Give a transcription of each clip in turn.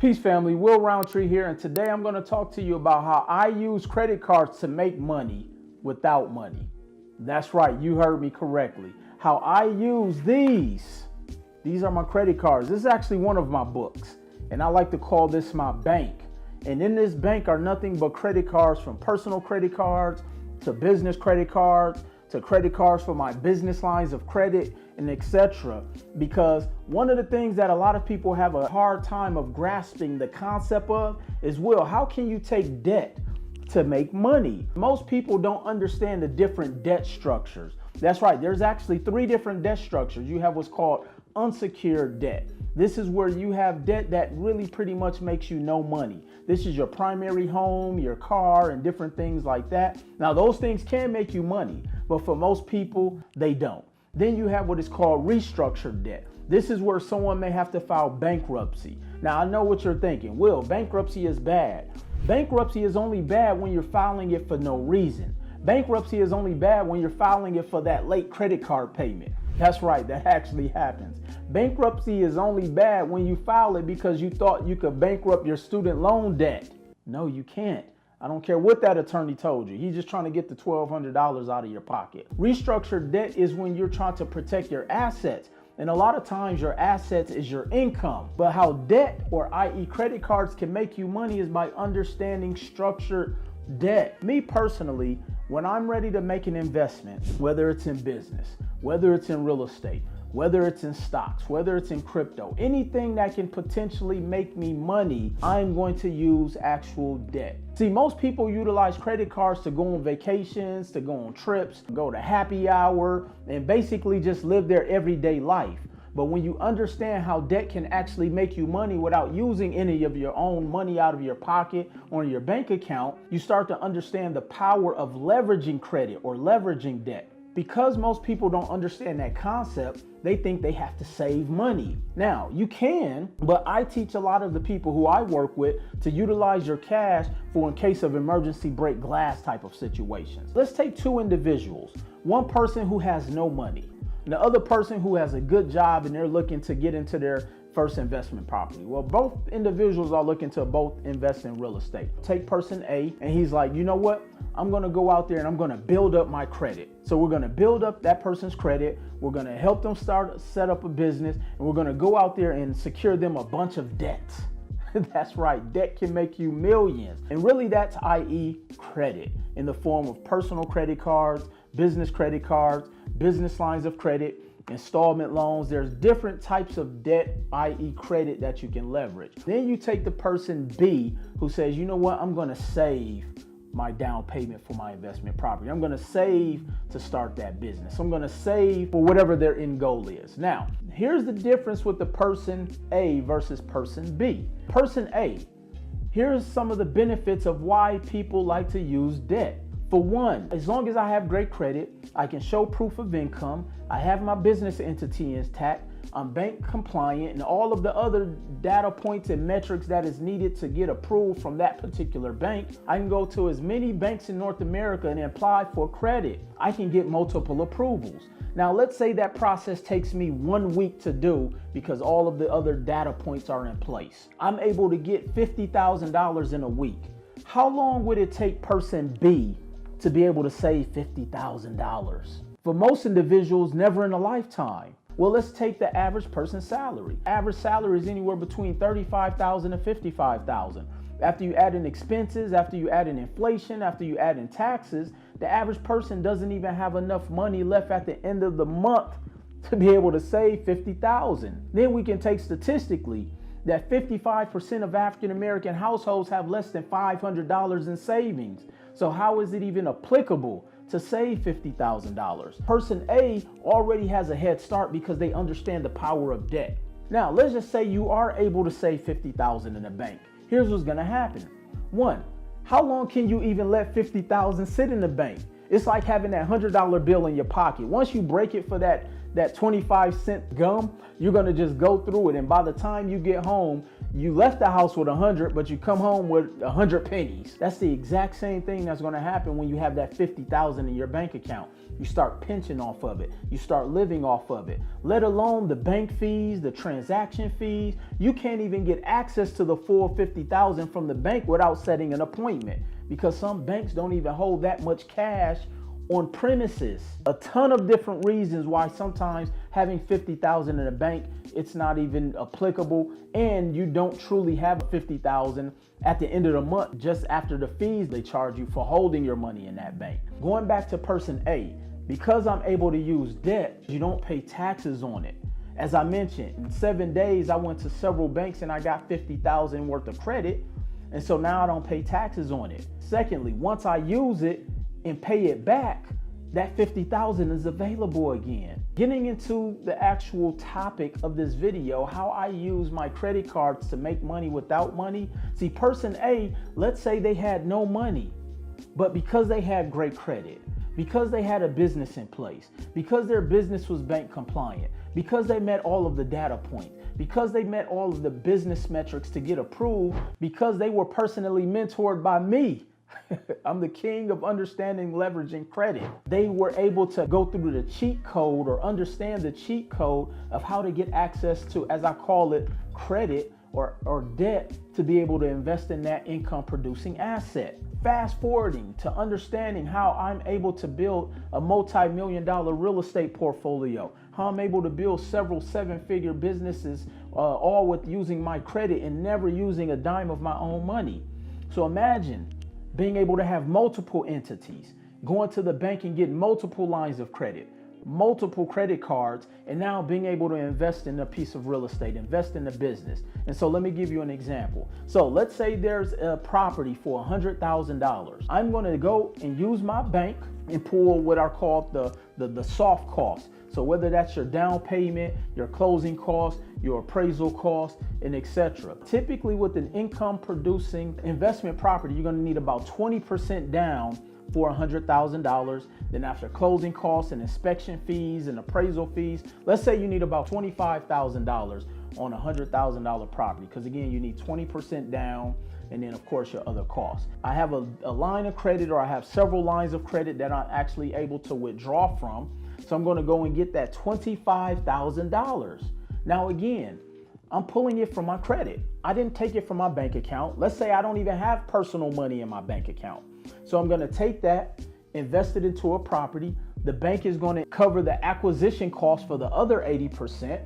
Peace family, Will Roundtree here, and today I'm going to talk to you about how I use credit cards to make money without money. That's right, you heard me correctly. How I use these. These are my credit cards. This is actually one of my books, and I like to call this my bank. And in this bank are nothing but credit cards, from personal credit cards to business credit cards to credit cards for my business lines of credit and etc. Because one of the things that a lot of people have a hard time of grasping the concept of is, Will, how can you take debt to make money? Most people don't understand the different debt structures. That's right, there's actually 3 different debt structures. You have what's called unsecured debt. This is where you have debt that really pretty much makes you no money. This is your primary home, your car, and different things like that. Now, those things can make you money, but for most people, they don't. Then you have what is called restructured debt. This is where someone may have to file bankruptcy. Now, I know what you're thinking. Will, bankruptcy is bad. Bankruptcy is only bad when you're filing it for no reason. Bankruptcy is only bad when you're filing it for that late credit card payment. That's right, that actually happens. Bankruptcy is only bad when you file it because you thought you could bankrupt your student loan debt. No, you can't. I don't care what that attorney told you. He's just trying to get the $1,200 out of your pocket. Restructured debt is when you're trying to protect your assets. And a lot of times your assets is your income. But how debt, or i.e. credit cards, can make you money is by understanding structured debt. Me personally, when I'm ready to make an investment, whether it's in business, whether it's in real estate, whether it's in stocks, whether it's in crypto, anything that can potentially make me money, I'm going to use actual debt. See, most people utilize credit cards to go on vacations, to go on trips, go to happy hour, and basically just live their everyday life. But when you understand how debt can actually make you money without using any of your own money out of your pocket or your bank account, you start to understand the power of leveraging credit or leveraging debt. Because most people don't understand that concept, they think they have to save money. Now, you can, but I teach a lot of the people who I work with to utilize your cash for in case of emergency break glass type of situations. Let's take 2 individuals. One person who has no money, and the other person who has a good job and they're looking to get into their first investment property. Well, both individuals are looking to both invest in real estate. Take person A, and he's like, you know what? I'm gonna go out there and I'm gonna build up my credit. So we're gonna build up that person's credit. We're gonna help them set up a business, and we're gonna go out there and secure them a bunch of debts. That's right, debt can make you millions. And really that's i.e. credit in the form of personal credit cards, business lines of credit, installment loans. There's different types of debt, i.e. credit, that you can leverage. Then you take the person B who says, you know what, I'm gonna save my down payment for my investment property. I'm gonna save to start that business. I'm gonna save for whatever their end goal is. Now, here's the difference with the person A versus person B. Person A, here's some of the benefits of why people like to use debt. For one, as long as I have great credit, I can show proof of income, I have my business entity intact, I'm bank compliant, and all of the other data points and metrics that is needed to get approved from that particular bank. I can go to as many banks in North America and apply for credit. I can get multiple approvals. Now, let's say that process takes me 1 week to do because all of the other data points are in place. I'm able to get $50,000 in a week. How long would it take person B to be able to save $50,000? For most individuals, never in a lifetime. Well, let's take the average person's salary. Average salary is anywhere between $35,000 and $55,000. After you add in expenses, after you add in inflation, after you add in taxes, the average person doesn't even have enough money left at the end of the month to be able to save $50,000. Then we can take statistically that 55% of African American households have less than $500 in savings. So how is it even applicable to save $50,000? Person A already has a head start because they understand the power of debt. Now, let's just say you are able to save $50,000 in the bank. Here's what's gonna happen. 1, how long can you even let $50,000 sit in the bank? It's like having that $100 bill in your pocket. Once you break it for that 25-cent gum, you're gonna just go through it, and by the time you get home, You left the house with 100, but you come home with 100 pennies. That's the exact same thing that's going to happen when you have that 50,000 in your bank account. You start pinching off of it. You start living off of it. Let alone the bank fees, the transaction fees. You can't even get access to the full 50,000 from the bank without setting an appointment, because some banks don't even hold that much cash on premises. A ton of different reasons why sometimes having 50,000 in a bank, it's not even applicable, and you don't truly have 50,000 at the end of the month just after the fees they charge you for holding your money in that bank. Going back to person A, because I'm able to use debt, you don't pay taxes on it. As I mentioned, in 7 days, I went to several banks and I got 50,000 worth of credit. And so now I don't pay taxes on it. Secondly, once I use it and pay it back, that 50,000 is available again. Getting into the actual topic of this video, how I use my credit cards to make money without money. See, person A, let's say they had no money, but because they had great credit, because they had a business in place, because their business was bank compliant, because they met all of the data points, because they met all of the business metrics to get approved, because they were personally mentored by me. I'm the king of understanding leveraging credit. They were able to go through the cheat code or understand the cheat code of how to get access to, as I call it, credit or debt to be able to invest in that income producing asset. Fast forwarding to understanding how I'm able to build a multi-million-dollar real estate portfolio, how I'm able to build several seven-figure businesses, all with using my credit and never using a dime of my own money. So imagine being able to have multiple entities, going to the bank and getting multiple lines of credit, multiple credit cards, and now being able to invest in a piece of real estate, invest in a business. And so let me give you an example. So let's say there's a property for $100,000. I'm going to go and use my bank and pull what are called the soft costs. So whether that's your down payment, your closing costs, your appraisal costs, and etc. Typically with an income producing investment property, you're going to need about 20% down for $100,000. Then after closing costs and inspection fees and appraisal fees, let's say you need about $25,000 on a $100,000 property, because again, you need 20% down, and then of course your other costs. I have a line of credit, or I have several lines of credit that I'm actually able to withdraw from. So I'm going to go and get that $25,000. Now again, I'm pulling it from my credit. I didn't take it from my bank account. Let's say I don't even have personal money in my bank account. So I'm going to take that, invest it into a property. The bank is going to cover the acquisition cost for the other 80%.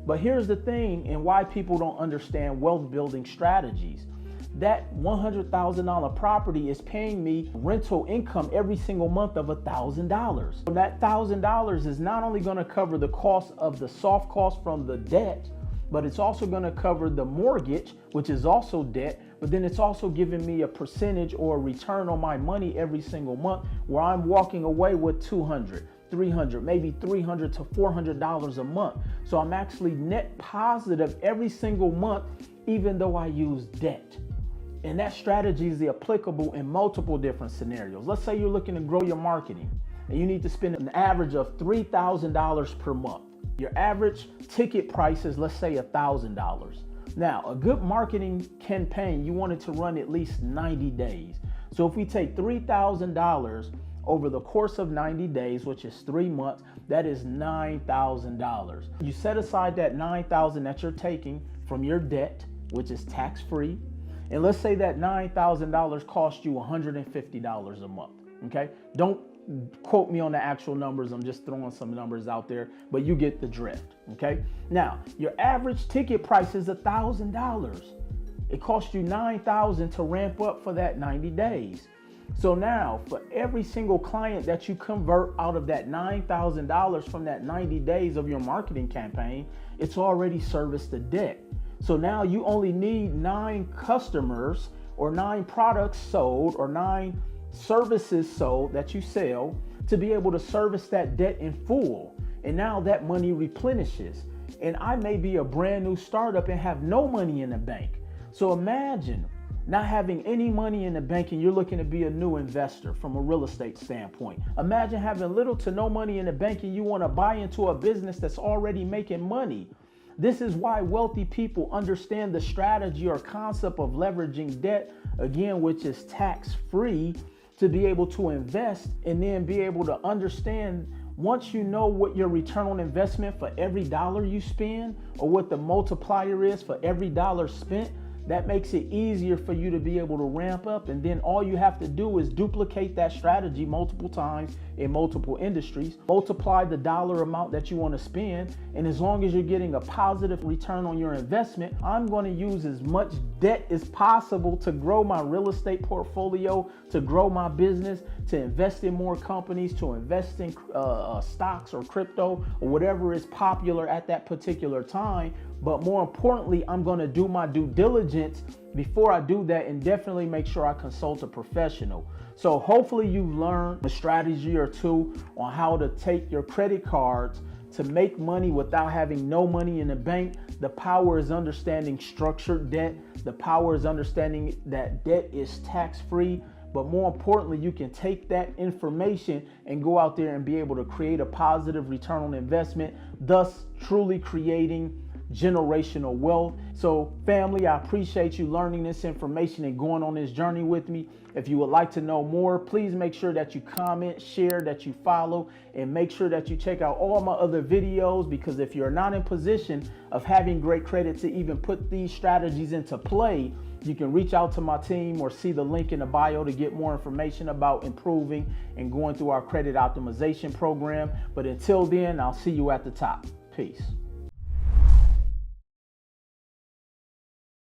But here's the thing, and why people don't understand wealth building strategies. That $100,000 property is paying me rental income every single month of $1,000. So that $1,000 is not only going to cover the cost of the soft cost from the debt, but it's also going to cover the mortgage, which is also debt. But then it's also giving me a percentage or a return on my money every single month, where I'm walking away with $200, $300, maybe $300 to $400 a month. So I'm actually net positive every single month, even though I use debt. And that strategy is applicable in multiple different scenarios. Let's say you're looking to grow your marketing and you need to spend an average of $3,000 per month. Your average ticket price is, let's say, $1,000. Now, a good marketing campaign, you want it to run at least 90 days. So if we take $3,000 over the course of 90 days, which is 3 months, that is $9,000. You set aside that $9,000 that you're taking from your debt, which is tax-free. And let's say that $9,000 cost you $150 a month, okay? Don't quote me on the actual numbers. I'm just throwing some numbers out there, but you get the drift, okay? Now, your average ticket price is $1,000. It costs you $9,000 to ramp up for that 90 days. So now, for every single client that you convert out of that $9,000 from that 90 days of your marketing campaign, it's already serviced the debt. So now you only need 9 customers or 9 products sold or 9 services sold that you sell to be able to service that debt in full. And now that money replenishes. And I may be a brand new startup and have no money in the bank. So imagine not having any money in the bank and you're looking to be a new investor from a real estate standpoint. Imagine having little to no money in the bank and you want to buy into a business that's already making money. This is why wealthy people understand the strategy or concept of leveraging debt, again, which is tax-free, to be able to invest and then be able to understand, once you know what your return on investment for every dollar you spend, or what the multiplier is for every dollar spent, that makes it easier for you to be able to ramp up. And then all you have to do is duplicate that strategy multiple times in multiple industries, multiply the dollar amount that you want to spend. And as long as you're getting a positive return on your investment, I'm going to use as much debt as possible to grow my real estate portfolio, to grow my business, to invest in more companies, to invest in stocks or crypto or whatever is popular at that particular time. But more importantly, I'm going to do my due diligence before I do that, and definitely make sure I consult a professional. So hopefully you've learned a strategy or two on how to take your credit cards to make money without having no money in the bank. The power is understanding structured debt. The power is understanding that debt is tax-free. But more importantly, you can take that information and go out there and be able to create a positive return on investment, thus truly creating generational wealth. So family, I appreciate you learning this information and going on this journey with me. If you would like to know more, please make sure that you comment, share, that you follow, and make sure that you check out all my other videos, because if you're not in position of having great credit to even put these strategies into play, you can reach out to my team or see the link in the bio to get more information about improving and going through our credit optimization program. But until then, I'll see you at the top. Peace.